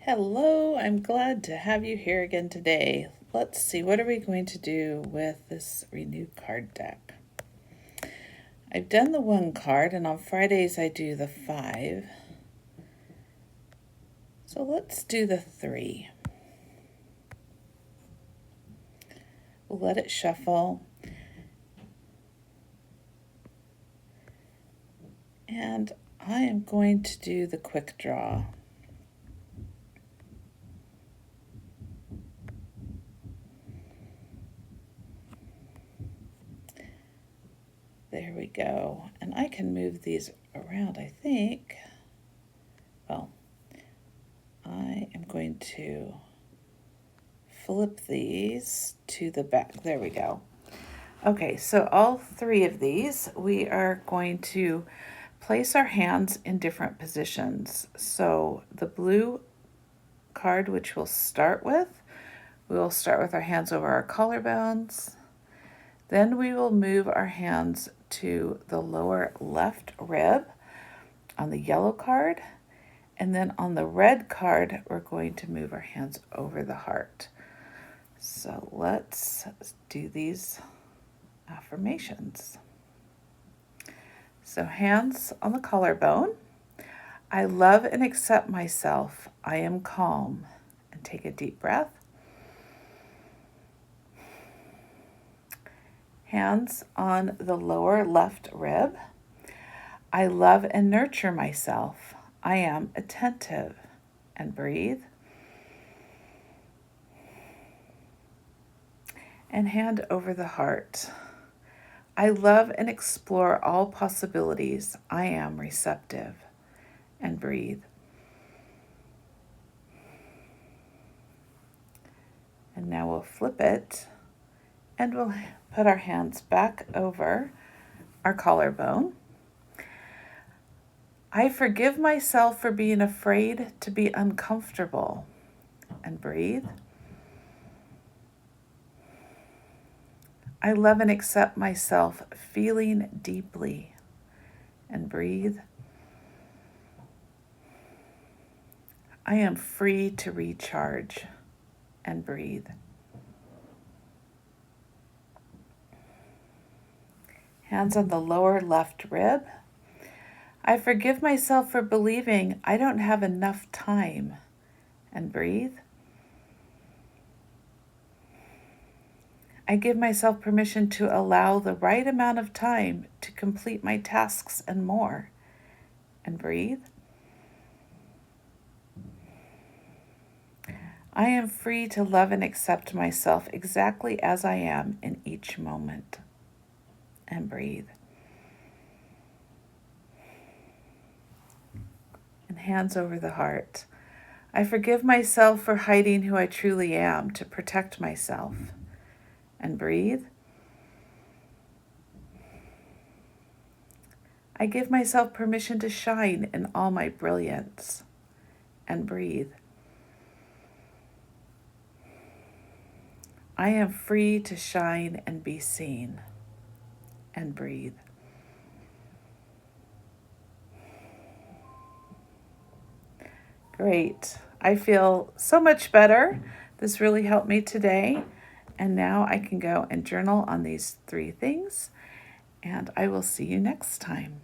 Hello, I'm glad to have you here again today. Let's see, what are we going to do with this renewed card deck? I've done the 1 card, and on Fridays I do the 5. So let's do the 3. We'll let it shuffle. And I am going to do the quick draw. There we go. And I can move these around, I think. Well, I am going to flip these to the back. There we go. Okay, so all 3 of these, we are going to place our hands in different positions. So the blue card, which we'll start with, we will start with our hands over our collarbones. Then we will move our hands to the lower left rib on the yellow card. And then on the red card, we're going to move our hands over the heart. So let's do these affirmations. So hands on the collarbone. I love and accept myself. I am calm. And take a deep breath. Hands on the lower left rib. I love and nurture myself. I am attentive. And breathe. And hand over the heart. I love and explore all possibilities. I am receptive. And breathe. And now we'll flip it and we'll put our hands back over our collarbone. I forgive myself for being afraid to be uncomfortable. And breathe. I love and accept myself feeling deeply. And breathe. I am free to recharge. And breathe. Hands on the lower left rib. I forgive myself for believing I don't have enough time. And breathe. I give myself permission to allow the right amount of time to complete my tasks and more. And breathe. I am free to love and accept myself exactly as I am in each moment. And breathe. And hands over the heart. I forgive myself for hiding who I truly am to protect myself. And breathe. I give myself permission to shine in all my brilliance. And breathe. I am free to shine and be seen. And breathe. Great. I feel so much better. This really helped me today. And now I can go and journal on these 3 things. And I will see you next time.